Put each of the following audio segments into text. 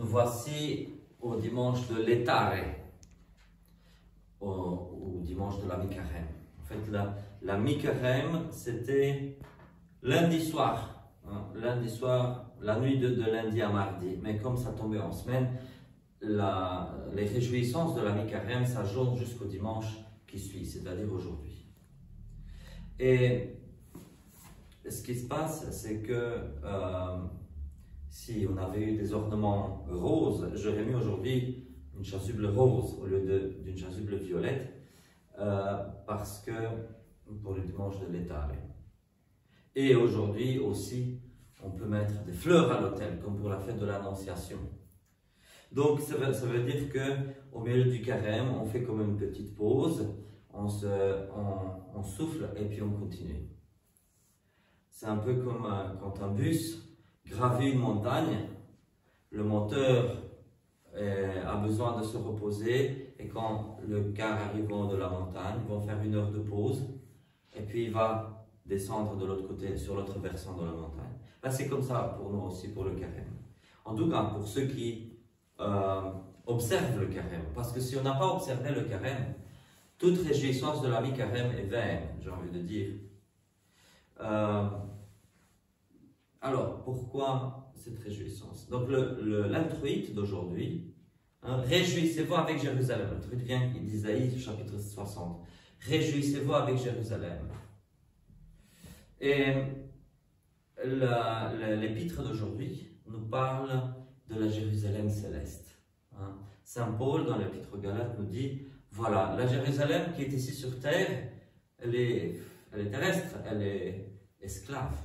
Nous voici au dimanche de l'Etare, au dimanche de la mi-carême. En fait, la mi-carême, c'était lundi soir, la nuit de lundi à mardi. Mais comme ça tombait en semaine, les réjouissances de la mi-carême, ça jaune jusqu'au dimanche qui suit, c'est-à-dire aujourd'hui. Et ce qui se passe, c'est que si on avait eu des ornements roses, j'aurais mis aujourd'hui une chasuble rose au lieu d'une chasuble violette, parce que pour le dimanche de l'Etare. Et aujourd'hui aussi, on peut mettre des fleurs à l'autel, comme pour la fête de l'Annonciation. Donc ça veut dire qu'au milieu du carême, on fait comme une petite pause, on souffle et puis on continue. C'est un peu comme quand un bus gravit une montagne, le moteur a besoin de se reposer et quand le car arrive en haut de la montagne, ils vont faire 1 heure de pause et puis il va descendre de l'autre côté, sur l'autre versant de la montagne. Là, c'est comme ça pour nous aussi, pour le carême. En tout cas, pour ceux qui observent le carême, parce que si on n'a pas observé le carême, toute réjouissance de la mi-carême est vaine, j'ai envie de dire. Alors, pourquoi cette réjouissance? Donc, l'introïte d'aujourd'hui, réjouissez-vous avec Jérusalem. L'introïte vient d'Isaïe, chapitre 60. Réjouissez-vous avec Jérusalem. Et l'épître d'aujourd'hui nous parle de la Jérusalem céleste. Saint Paul, dans l'épître aux Galates, nous dit, voilà, la Jérusalem qui est ici sur terre, elle est terrestre, elle est esclave.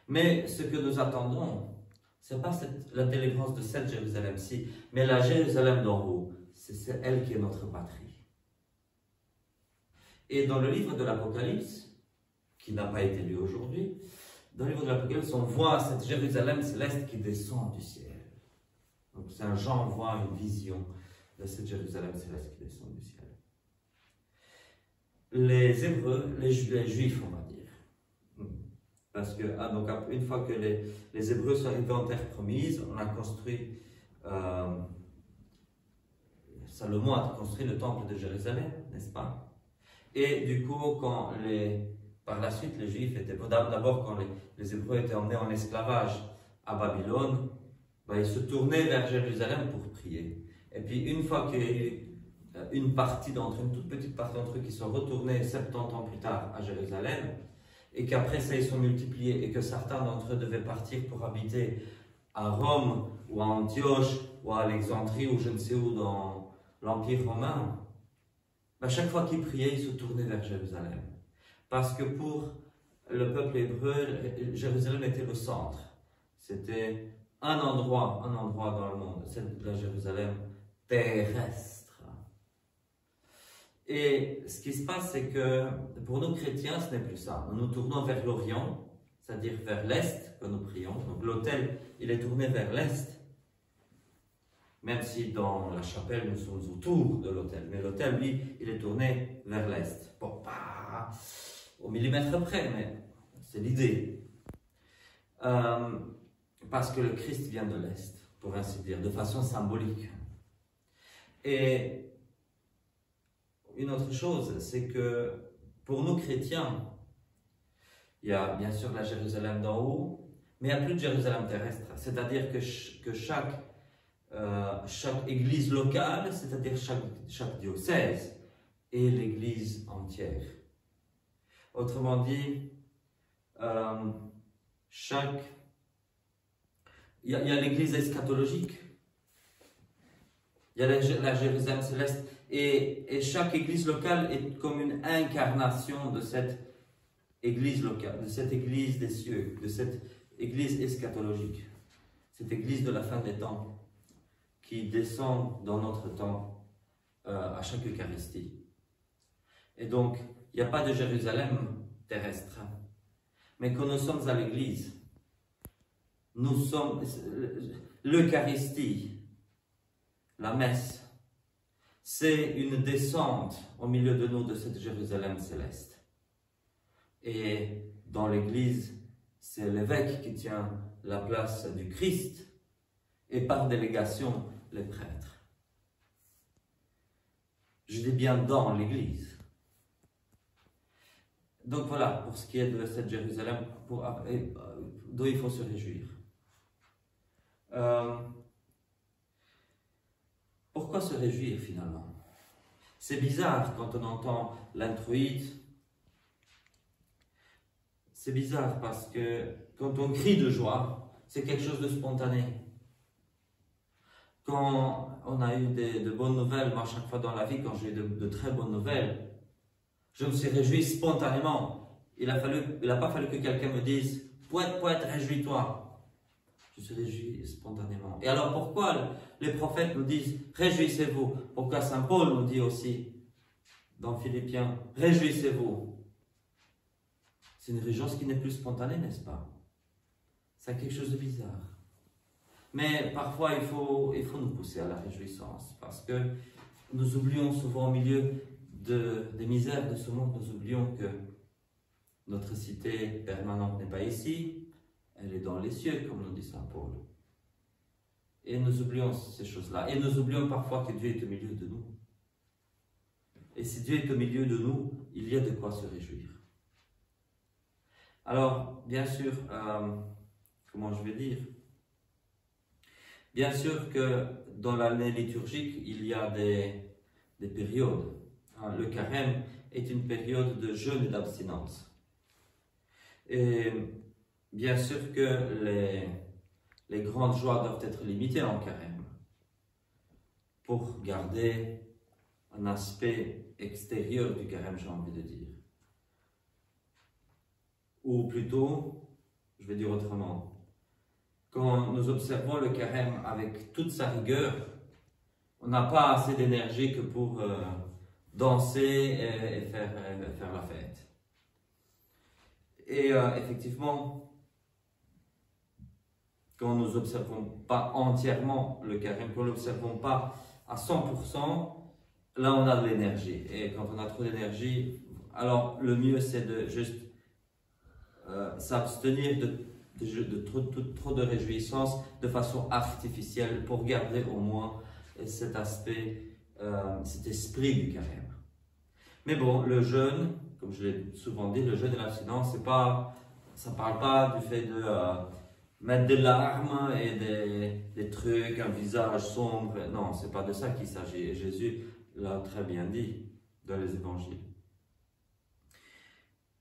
Mais ce que nous attendons, ce n'est pas la délivrance de cette Jérusalem-ci, mais la Jérusalem d'en haut. C'est elle qui est notre patrie. Et dans le livre de l'Apocalypse, qui n'a pas été lu aujourd'hui, dans le livre de l'Apocalypse, on voit cette Jérusalem céleste qui descend du ciel. Donc Saint Jean voit une vision de cette Jérusalem céleste qui descend du ciel. Les Hébreux, les Juifs, on va dire. Parce que donc, une fois que les Hébreux sont arrivés en terre promise, on a construit, Salomon a construit le temple de Jérusalem, n'est-ce pas? Et du coup, par la suite, les Juifs étaient, d'abord quand les Hébreux étaient emmenés en esclavage à Babylone, ils se tournaient vers Jérusalem pour prier. Et puis une fois qu'il y a eu une toute petite partie d'entre eux qui sont retournés 70 ans plus tard à Jérusalem, et qu'après ça ils sont multipliés, et que certains d'entre eux devaient partir pour habiter à Rome, ou à Antioche, ou à Alexandrie, ou je ne sais où dans l'Empire romain, chaque fois qu'ils priaient, ils se tournaient vers Jérusalem. Parce que pour le peuple hébreu, Jérusalem était le centre. C'était un endroit dans le monde, c'est la Jérusalem terrestre. Et ce qui se passe, c'est que pour nous chrétiens, ce n'est plus ça. Nous nous tournons vers l'Orient, c'est-à-dire vers l'Est, que nous prions. Donc l'autel, il est tourné vers l'Est, même si dans la chapelle, nous sommes autour de l'autel. Mais l'autel, lui, il est tourné vers l'Est. Bon, pas au millimètre près, mais c'est l'idée. Parce que le Christ vient de l'Est, pour ainsi dire, de façon symbolique. Et une autre chose, c'est que pour nous chrétiens, il y a bien sûr la Jérusalem d'en haut, mais il n'y a plus de Jérusalem terrestre. C'est-à-dire que chaque église locale, c'est-à-dire chaque diocèse, est l'église entière. Autrement dit, il y a l'église eschatologique, il y a la Jérusalem céleste, et chaque église locale est comme une incarnation de cette église locale, de cette église des cieux, de cette église eschatologique, cette église de la fin des temps, qui descend dans notre temps à chaque Eucharistie. Et donc, il n'y a pas de Jérusalem terrestre, mais quand nous sommes à l'église, nous sommes l'Eucharistie, la messe, c'est une descente au milieu de nous de cette Jérusalem céleste. Et dans l'église, c'est l'évêque qui tient la place du Christ. et par délégation les prêtres. Je dis bien dans l'Église. Donc voilà, pour ce qui est de cette Jérusalem, dont il faut se réjouir. Pourquoi se réjouir finalement? C'est bizarre quand on entend l'introïte. C'est bizarre parce que quand on crie de joie, c'est quelque chose de spontané. Quand on a eu de bonnes nouvelles, moi chaque fois dans la vie, quand j'ai eu de très bonnes nouvelles, je me suis réjoui spontanément. Il n'a pas fallu que quelqu'un me dise « Poète, poète, réjouis-toi ». Je suis réjoui spontanément. Et alors pourquoi les prophètes nous disent « Réjouissez-vous » Pourquoi Saint Paul nous dit aussi dans Philippiens « Réjouissez-vous » C'est une réjouissance qui n'est plus spontanée, n'est-ce pas? C'est quelque chose de bizarre. Mais parfois, il faut nous pousser à la réjouissance, parce que nous oublions souvent au milieu des misères de ce monde, nous oublions que notre cité permanente n'est pas ici, elle est dans les cieux, comme nous dit Saint Paul. Et nous oublions ces choses-là. Et nous oublions parfois que Dieu est au milieu de nous. Et si Dieu est au milieu de nous, il y a de quoi se réjouir. Alors, bien sûr, comment je vais dire? Bien sûr que dans l'année liturgique, il y a des périodes. Le carême est une période de jeûne et d'abstinence. Et bien sûr que les grandes joies doivent être limitées en carême pour garder un aspect extérieur du carême, j'ai envie de dire. Ou plutôt, je vais dire autrement, quand nous observons le carême avec toute sa rigueur, on n'a pas assez d'énergie que pour danser et faire la fête. Et effectivement, quand nous n'observons pas entièrement le carême, quand nous ne l'observons pas à 100%, là on a de l'énergie. Et quand on a trop d'énergie, alors le mieux c'est de juste s'abstenir de trop de réjouissance de façon artificielle pour garder au moins cet aspect, cet esprit du carême. Mais bon, le jeûne, comme je l'ai souvent dit, le jeûne et l'abstinence, ça ne parle pas du fait de mettre des larmes et des trucs, un visage sombre. Non, ce n'est pas de ça qu'il s'agit. Et Jésus l'a très bien dit dans les évangiles.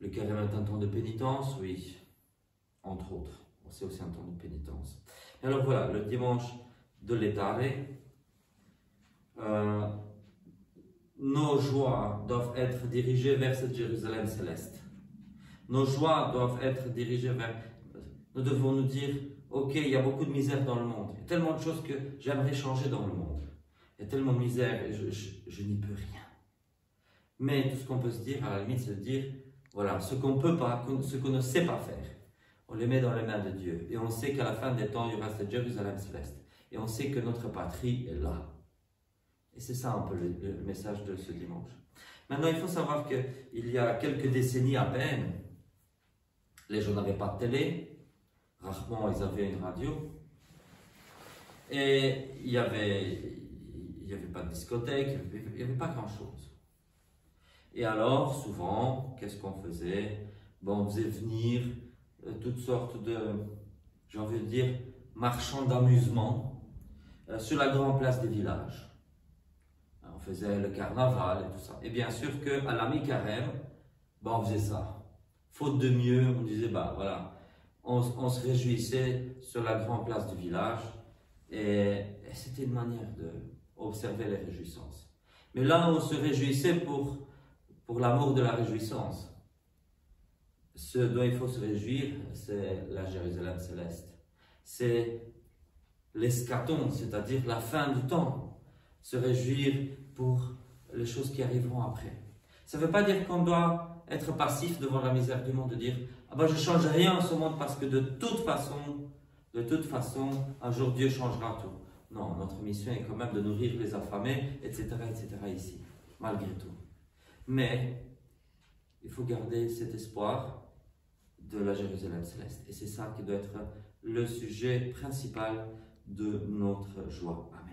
Le carême est un temps de pénitence, oui, entre autres. C'est aussi un temps de pénitence. Et alors voilà, le dimanche de l'Étare, nos joies doivent être dirigées vers cette Jérusalem céleste. Nos joies doivent être dirigées vers... Nous devons nous dire, ok, il y a beaucoup de misère dans le monde. Il y a tellement de choses que j'aimerais changer dans le monde. Il y a tellement de misère et je n'y peux rien. Mais tout ce qu'on peut se dire, à la limite, c'est de dire, voilà, ce qu'on peut pas, ce qu'on ne sait pas faire, on les met dans les mains de Dieu. Et on sait qu'à la fin des temps, il y aura cette Jérusalem céleste. Et on sait que notre patrie est là. Et c'est ça un peu le message de ce dimanche. Maintenant, il faut savoir qu'il y a quelques décennies à peine, les gens n'avaient pas de télé, rarement ils avaient une radio, et il n'y avait pas de discothèque, il n'y avait pas grand-chose. Et alors, souvent, qu'est-ce qu'on faisait? Bon, on faisait venir toutes sortes de, j'ai envie de dire, marchands d'amusement sur la grande place des villages. On faisait le carnaval et tout ça. Et bien sûr qu'à la mi-carême, ben on faisait ça. Faute de mieux, on disait, bah voilà, on se réjouissait sur la grande place du village. Et c'était une manière d'observer les réjouissances. Mais là, on se réjouissait pour l'amour de la réjouissance. Ce dont il faut se réjouir, c'est la Jérusalem céleste. C'est l'eschaton, c'est-à-dire la fin du temps. Se réjouir pour les choses qui arriveront après. Ça ne veut pas dire qu'on doit être passif devant la misère du monde, de dire « Ah ben je ne change rien en ce monde parce que de toute façon, un jour Dieu changera tout. » Non, notre mission est quand même de nourrir les affamés, etc., ici, malgré tout. Mais il faut garder cet espoir de la Jérusalem céleste. Et c'est ça qui doit être le sujet principal de notre joie. Amen.